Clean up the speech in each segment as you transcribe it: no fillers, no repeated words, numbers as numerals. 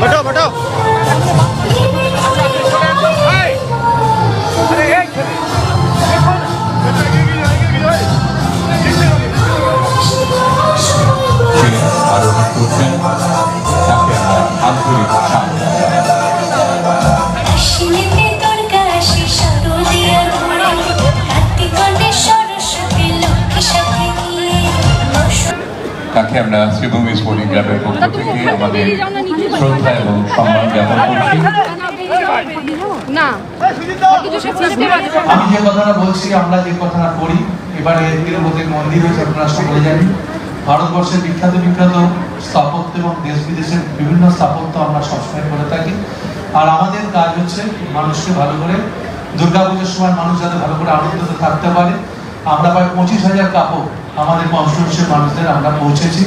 बटो बटो তাকে আমরা শ্রীভূমি স্পোর্টিং ক্লাবের পক্ষ থেকে আমাদের শ্রদ্ধা এবং সম্মান জ্ঞাপন করছি। আমি যে কথাটা বলছি, আমরা যে কথাটা করি, এবারে তিরুপতির মন্দির হয়েছে, আপনারা সকলে জানেন। ভারতবর্ষের বিখ্যাত বিখ্যাত স্থাপত্য এবং দেশ বিদেশের বিভিন্ন স্থাপত্য আমরা সবসময় করে থাকি। আর আমাদের কাজ হচ্ছে মানুষকে ভালো করে, দুর্গাপুজোর সময় মানুষ যাতে ভালো করে আনন্দিত থাকতে পারে। আমরা প্রায় 25,000 কাপড় আমাদের কনস্টিটিউশন মানুষদের আমরা পৌঁছেছি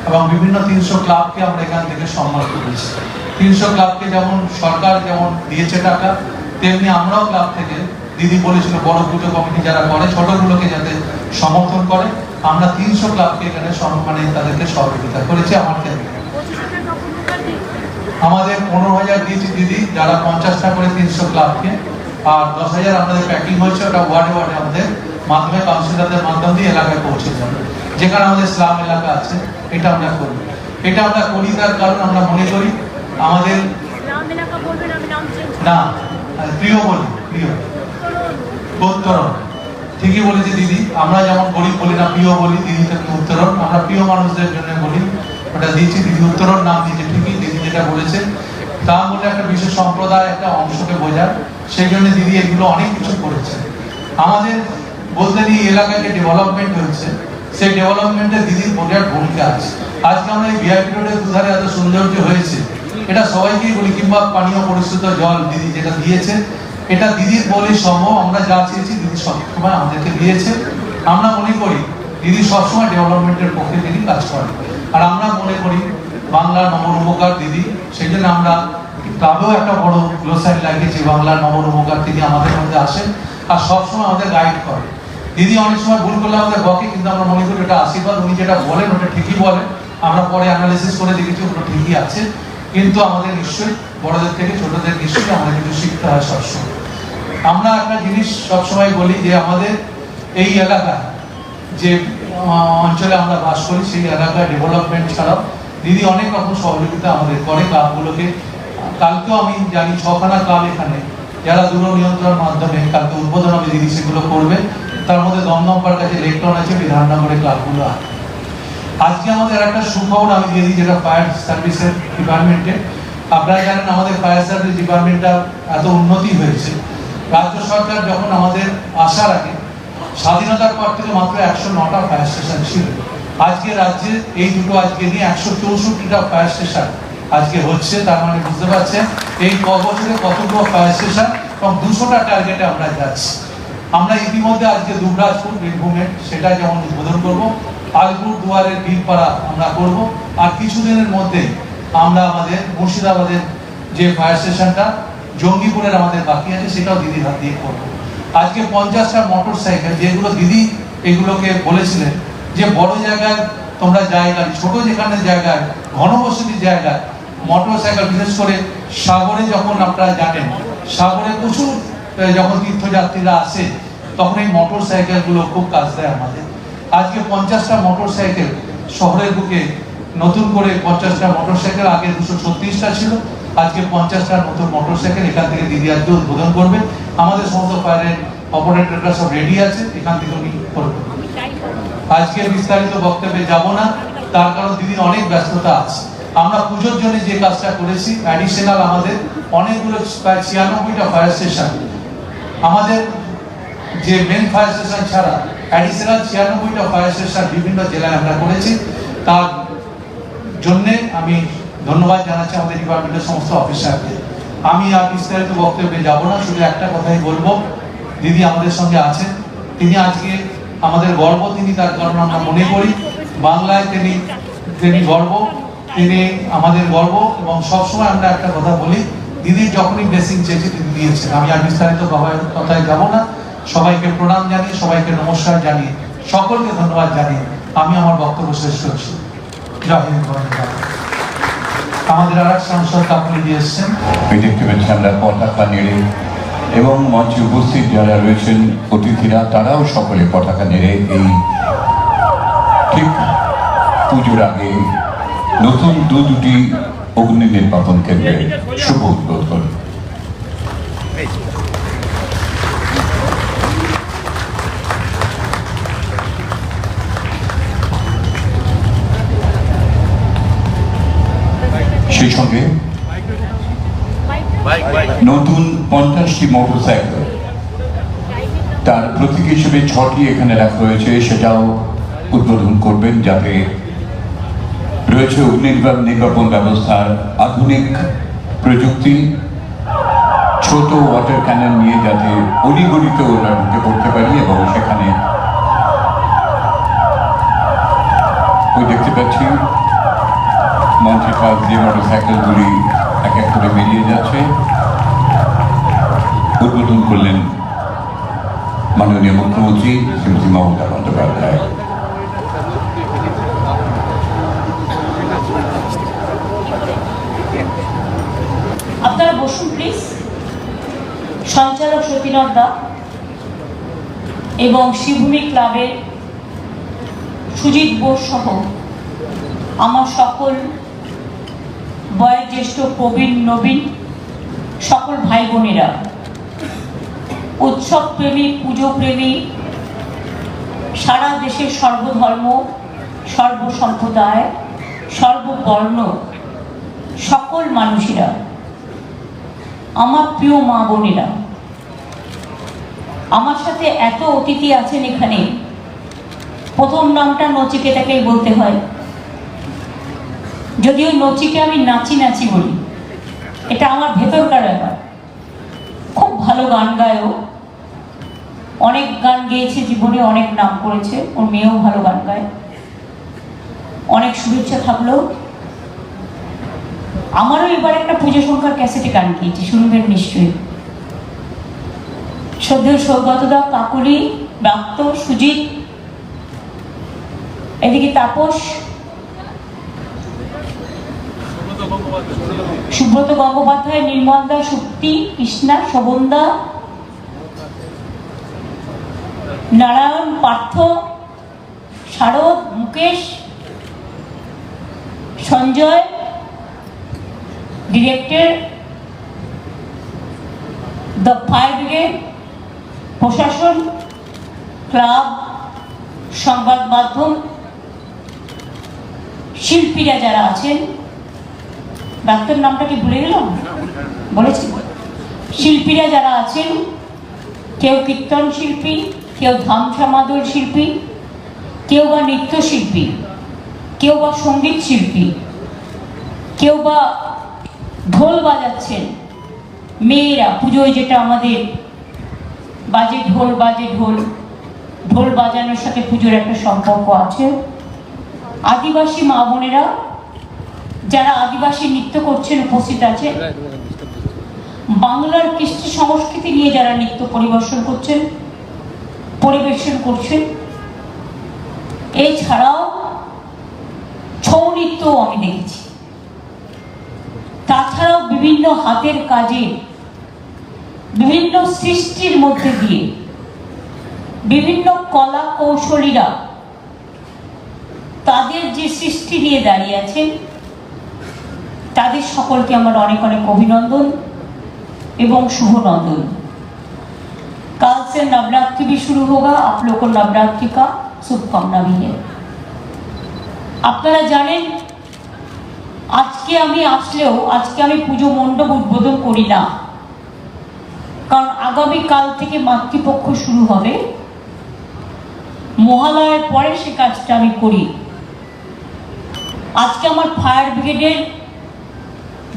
এবং বিভিন্ন 300 ক্লাবকে আমরা এখান থেকে সম্মান করেছি। 300 ক্লাবকে যেমন সরকার যেমন দিয়েছে টাকা, তেমনি আমরাও ক্লাব থেকে, দিদি বলেছিল বড় পুজো কমিটি যারা করে ছোটগুলোকে যাতে সমর্থন করে, আমরা 300 ক্লাবকে এখানে সম্মানে তাদেরকে সহযোগিতা করেছি। আমাদের 15,000 দিয়েছি দিদি, যারা 50টা করে 300 ক্লাবকে, আর 10,000 আমাদের প্যাকিং হয়েছে, ওটা ওয়ার্ডে ওয়ার্ডে আমাদের মাধ্যমে কাউন্সিলরদের মাধ্যম দিয়ে এলাকায় পৌঁছে যাবে। যেখানে আমাদের স্লাম এলাকা আছে, এটা আমরা করি। এটা আমরা করি তার কারণ আমরা মনে করি আমাদের না প্রিয় বলি, প্রিয় উত্তরণ, ঠিকই বলেছি দিদি। আমরা যেমন গরিব বলি না, প্রিয় বলি, দিদি থেকে উত্তরণ, আমরা প্রিয় মানুষদের জন্য বলি, ওটা দিয়েছি দিদি, উত্তরণ নাম দিয়েছে। ঠিকই দিদি যেটা বলেছে, তা বলে একটা বিশেষ সম্প্রদায় একটা অংশকে বোঝায়, সেই জন্য দিদি এগুলো অনেক কিছু করেছে। আমাদের বলতে এই এলাকায় যে ডেভেলপমেন্ট হয়েছে, সেই ডেভেলপমেন্টে দিদির বিরাট ভূমিকা আছে। আজকে আমরা এই ভিআইপি রোডের দুধারে এত সৌন্দর্য হয়েছে, এটা সবাইকেই বলি, কিংবা পানীয় পরিশুদ্ধ জল দিদি যেটা দিয়েছে, এটা দিদির বলে সম্ভব। আমরা যা চেয়েছি দিদি সবসময় আমাদেরকে দিয়েছে। আমরা মনে করি দিদি সবসময় ডেভেলপমেন্টের পক্ষে দিদি কাজ করেন, আর আমরা মনে করি বাংলার নবরূপকার দিদি। সেই জন্য আমরা ক্লাবেও একটা বড় গ্লোসারি লাগিয়েছি, বাংলার নবরূপকার দিদি আমাদের মধ্যে আসেন আর সবসময় আমাদের গাইড করেন। দিদি অনেক সময় ভুল করলে আমাদের বকে, কিন্তু আমরা মনে করি এটা আশীর্বাদ। উনি যেটা বলেন ওটা ঠিকই বলেন, আমরা পরে অ্যানালিসিস করে দেখেছি ওটা ঠিকই আছে। কিন্তু আমাদের নিশ্চয়ই বড়দের থেকে ছোটদের নিশ্চয়ই আমাদের কিছু শিখতে হয় সবসময়। আমরা একটা জিনিস সবসময় বলি যে আমাদের এই এলাকায় যে অঞ্চলে আমরা বাস করি, সেই এলাকায় ডেভেলপমেন্ট ছাড়াও দিদি অনেক রকম সহযোগিতা আমাদের করে ক্লাবগুলোকে। কালকেও আমি জানি 6খানা ক্লাব এখানে যারা দূর নিয়ন্ত্রণ মাধ্যমে কালকে উদ্বোধন হবে, দিদি সেগুলো করবে। তার মধ্যে দমদমপাড়ার কাছে লেকটন আছে, বিধাননগরে ক্লাবগুলো আছে। আজকে আমাদের একটা সুখবর আমি দিয়ে দিই, যেটা ফায়ার সার্ভিসের ডিপার্টমেন্টে। আপনারা জানেন আমাদের ফায়ার সার্ভিস ডিপার্টমেন্টটা এত উন্নতি হয়েছে। রাজ্য সরকার যখন আমাদের আসার আগে, স্বাধীনতার পর থেকে মাত্র 109টা ফায়ার স্টেশন ছিল। আজকে রাজ্যে এই দুটো আজকে নিয়ে 164টা ফায়ার স্টেশন আজকে হচ্ছে। তার মানে বুঝতে পারছেন এই বছরে কতগুলো ফায়ার স্টেশন এবং 200টা টার্গেটে আমরা যাচ্ছি। আমরা ইতিমধ্যে আজকে দুবরাজপুর বীরভূমে সেটা যেমন উদ্বোধন করবো, আলিপুর দুয়ারের বীরপাড়া আমরা করব, আর কিছুদিনের মধ্যে আমরা আমাদের মুর্শিদাবাদের যে ফায়ার স্টেশনটা জঙ্গিপুরের আমাদের বাকি আছে, সেটাও দিদির হাত দিয়ে করবো। আজকে 50টা মোটর সাইকেল, যেগুলো দিদি এগুলোকে বলেছিলেন যে বড় জায়গায় তোমরা জায়গায়, ছোট যেখানে জায়গায়, ঘনবসতির জায়গায় মোটর সাইকেল, বিশেষ করে সাগরে যখন আপনারা জানেন সাগরে প্রচুর যখন তীর্থযাত্রীরা আসে, তখন এই মোটর সাইকেলগুলো খুব কাজ দেয় আমাদের। আজকে 50টা মোটর সাইকেল শহরের বুকে নতুন করে 50টা মোটর সাইকেল, আগে 236টা ছিল, আজকে 50টা নতুন মোটর সাইকেল এখান থেকে দিদি আজকে উদ্বোধন করবে। আমাদের সমস্ত ফায়ারের অপারেটররা সব রেডি আছে, এখান থেকে উনি করবে। আজকে বিস্তারিত বক্তব্যে যাব না, তার কারণ দিদির অনেক ব্যস্ততা আছে। আমরা পুজোর জন্য যে কাজটা করেছি, অ্যাডিশনাল আমাদের অনেকগুলো প্রায় 96টা ফায়ার স্টেশন, আমাদের যে মেন ফায়ার স্টেশন ছাড়া অ্যাডিশনাল 96টা ফায়ার স্টেশন বিভিন্ন জেলায় আমরা করেছি। তার জন্য আমি ধন্যবাদ জানাচ্ছি আমাদের ডিপার্টমেন্টের সমস্ত অফিসারদের। আমি আর বিস্তারিত বক্তব্যে যাব না, শুধু একটা কথাই বলবো, দিদি আমাদের সঙ্গে আছেন। তিনি আজকে আমাদের গর্ব, তিনি তার কারণ আমরা মনে করি বাংলায় তিনি গর্ব, তিনি আমাদের গর্ব। এবং সবসময় আমরা একটা কথা বলি, দিদির যখনই ব্লেসিং চেয়েছে তিনি দিয়েছেন। আমি আর বিস্তারিত কথায় যাব না, সবাইকে প্রণাম জানিয়ে, সবাইকে নমস্কার জানিয়ে, সকলকে ধন্যবাদ জানিয়ে আমি আমার বক্তব্য শেষ করছি। জয় হিন্দ, বন্দে মাতরম। আমাদের আর এক সাংসদ কাকুলি দিয়ে এসছেন। দেখতে পাচ্ছি আমরা পতাকা নেড়ে এবং মঞ্চে উপস্থিত যারা রয়েছেন অতিথিরা তারাও সকলে পতাকা নেড়ে এই ঠিক পুজোর আগে নতুন দুটি অগ্নি নির্বাপন কেন্দ্রে শুভ উদ্বোধন। সেই সঙ্গে নতুন 50টি মোটরসাইকেল, তার প্রতীক হিসেবে 6টি এখানে রাখা হয়েছে, সেটাও উদ্বোধন করবেন, যাতে রয়েছে অগ্নি নির্বাপন ব্যবস্থার আধুনিক প্রযুক্তি, ছোট ওয়াটার ক্যানন নিয়ে যাতে অলিগলিতে ওরা ঢুকে পড়তে পারি এবং সেখানে ওই দেখতে পাচ্ছি মঞ্চের পাশ দিয়ে মোটরসাইকেলগুলি এক এক করে বেরিয়ে যাচ্ছে। উদ্বোধন করলেন মাননীয় মুখ্যমন্ত্রী শ্রীমতী মমতা বন্দ্যোপাধ্যায়। আপনারা বসুন প্লিজ। সঞ্চালক সতীনাথ দা এবং শিবভূমি ক্লাবের সুজিত বোস সহ আমার সকল বয়োজ্যেষ্ঠ, প্রবীণ, নবীন সকল ভাই বোনেরা, উৎসব প্রেমী, পুজো প্রেমী, সারা দেশের সর্বধর্ম, সর্বসম্প্রদায়, সর্ববর্ণ সকল মানুষেরা, আমার প্রিয় মা বোনেরা, আমার সাথে এত অতিথি আছেন এখানে। প্রথম নামটা নচিকেতাকেই বলতে হয়, যদিও নচিকে আমি নাচি নাচি বলি, এটা আমার ভেতরকার ব্যাপার। খুব ভালো গান গায়ও, অনেক গান গেয়েছে জীবনে, অনেক নাম করেছে, ওর মেয়েও ভালো গান গায়। অনেক শুভেচ্ছা থাকলো। আমারও এবার একটা পুজো সংখ্যার ক্যাসেটে গান গিয়েছি, শুনবেন নিশ্চয়ই। শ্রদ্ধেয় সৌগতদা, কাকুলি, ব্রাত্য, সুজিত, এদিকে তাপস, সুব্রত গঙ্গোপাধ্যায়, নির্মলদা, সুপ্তি, কৃষ্ণা, শোভনদা, Narayan, Partha, Sharad, Mukesh, Sanjay, director, the fire brigade, প্রশাসন, ক্লাব, সংবাদ মাধ্যম, শিল্পীরা যারা আছেন, ডাক্তার নামটা কি ভুলে গেলাম, বলেছি। শিল্পীরা যারা আছেন, কেউ কীর্তন শিল্পী, কেউ ধামসা মাদল শিল্পী, কেউ বা নৃত্যশিল্পী, কেউ বা সঙ্গীত শিল্পী, কেউ বা ঢোল বাজাচ্ছেন, মেয়েরা পুজোয় যেটা আমাদের বাজে ঢোল, বাজে ঢোল, ঢোল বাজানোর সাথে পুজোর একটা সম্পর্ক আছে। আদিবাসী মা বোনেরা যারা আদিবাসী নৃত্য করছেন, উপস্থিত আছে। বাংলার কৃষ্টি সংস্কৃতি নিয়ে যারা নৃত্য পরিবেশন করছেন। এছাড়াও ছৌ নৃত্যও আমি দেখেছি। তাছাড়াও বিভিন্ন হাতের কাজে, বিভিন্ন সৃষ্টির মধ্যে দিয়ে বিভিন্ন কলা কৌশলীরা তাদের যে সৃষ্টি নিয়ে দাঁড়িয়ে আছেন, তাদের সকলকে আমার অনেক অনেক অভিনন্দন এবং शुभनंदन। कल से नवरात्रि भी शुरू होगा, आप लोगों को नवरात्रि का शुभकामना भी है। আপনারা জানেন আজকে আমি আসলেও আজকে আমি পুজো মণ্ডপ উদ্বোধন করি না, কারণ আগামী কাল থেকে মাতৃপক্ষ শুরু হবে। মহালয়ার পরে সে কাজটা আমি করি। আজকে আমার ফায়ার ব্রিগেডের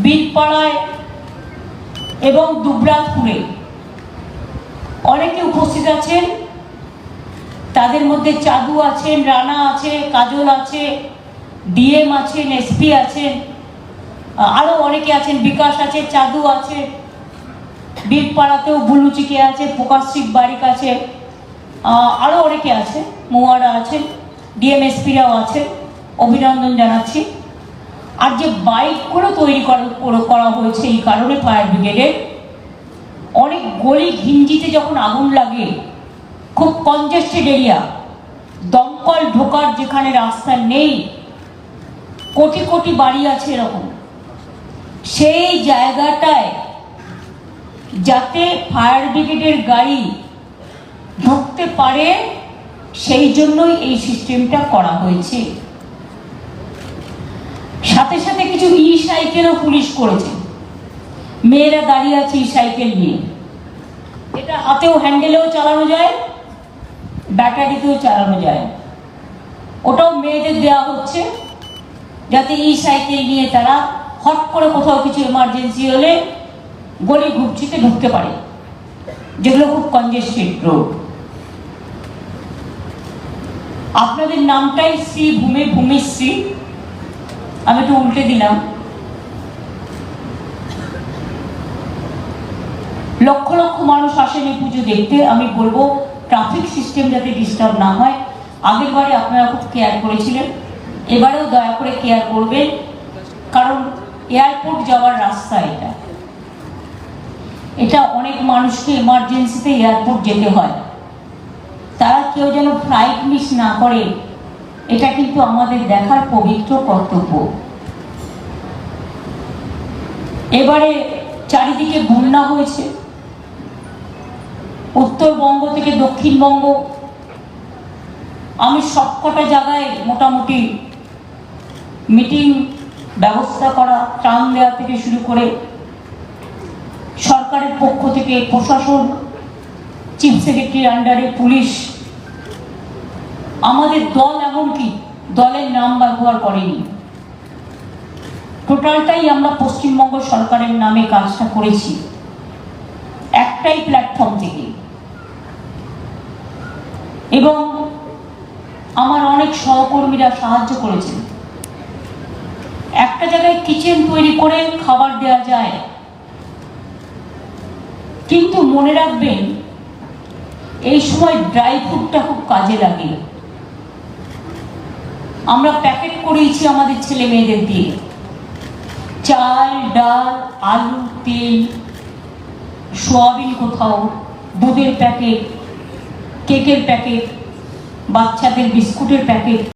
বীরপাড়ায় এবং দুবরাজপুরে অনেকে উপস্থিত আছেন। তাদের মধ্যে চাদু আছেন, রানা আছে, কাজল আছে, ডিএম আছেন, এসপি আছেন, আরও অনেকে আছেন, বিকাশ আছে, চাদু আছে, বীরপাড়াতেও বুলুচিকে আছে, প্রকাশিক বারিক আছে, আরও অনেকে আছে, মৌয়ারা আছেন। ডিএমএসপিরাও আছেন, অভিনন্দন জানাচ্ছি। আর যে বাইকগুলো তৈরি করা হয়েছে এই কারণে ফায়ার ব্রিগেডের, অনেক গলি ঘিঞ্জিতে যখন আগুন লাগে, খুব কনজেস্টেড এরিয়া, দমকল ঢোকার যেখানে রাস্তা নেই, কোটি কোটি বাড়ি আছে এরকম, সেই জায়গাটায় যাতে ফায়ার ব্রিগেডের গাড়ি ঢুকতে পারে সেই জন্যই এই সিস্টেমটা করা হয়েছে। সাথে সাথে কিছু ই সাইকেলও পুলিশ করেছে, মেয়েরা দাঁড়িয়ে আছে ই সাইকেল নিয়ে, এটা হাতেও হ্যান্ডেলেও চালানো যায়, ব্যাটারিতেও চালানো যায়, ওটাও মেয়েদের দেওয়া হচ্ছে যাতে ই সাইকেল নিয়ে তারা হট করে কোথাও কিছু এমার্জেন্সি হলে গলি ঘুপচিতে ঢুকতে পারে, যেগুলো খুব কনজেস্টেড রোড। আপনাদের নামটাই শ্রী ভূমিশ্রী, আমি একটু উল্টে দিলাম। লক্ষ লক্ষ মানুষ আসেন এই পুজো দেখতে। আমি বলবো ট্রাফিক সিস্টেম যাতে ডিস্টার্ব না হয়। আগের বারে আপনারা খুব কেয়ার করেছিলেন, এবারেও দয়া করে কেয়ার করবেন, কারণ এয়ারপোর্ট যাওয়ার রাস্তা এটা অনেক মানুষকে এমার্জেন্সিতে এয়ারপোর্ট যেতে হয়, তারা কেউ যেন ফ্লাইট মিস না করে, এটা কিন্তু আমাদের দেখার পবিত্র কর্তব্য। এবারে চারিদিকে বন্যা হয়েছে, উত্তরবঙ্গ থেকে দক্ষিণবঙ্গ, আমি সবকটা জায়গায় মোটামুটি মিটিং ব্যবস্থা করা, ত্রাণ দেওয়া থেকে শুরু করে সরকারের পক্ষ থেকে প্রশাসন, চিফ সেক্রেটারির আন্ডারে পুলিশ, আমাদের দল এমনকি দলের নাম ব্যবহার করেনি, টোটালটাই আমরা পশ্চিমবঙ্গ সরকারের নামে কাজটা করেছি, একটাই প্ল্যাটফর্ম থেকে। এবং আমার অনেক সহকর্মীরা সাহায্য করেছেন। একটা জায়গায় কিচেন তৈরি করে খাবার দেওয়া যায়, কিন্তু মনে রাখবেন এই সময় ড্রাই ফ্রুটটা খুব কাজে লাগে। আমরা প্যাকেট করিয়েছি আমাদের ছেলে মেয়েদের দিয়ে, চাল, ডাল, আলু, তেল, সোয়াবিন, কোথাও দুধের প্যাকেট, কেকের প্যাকেট, বাচ্চাদের বিস্কুটের প্যাকেট,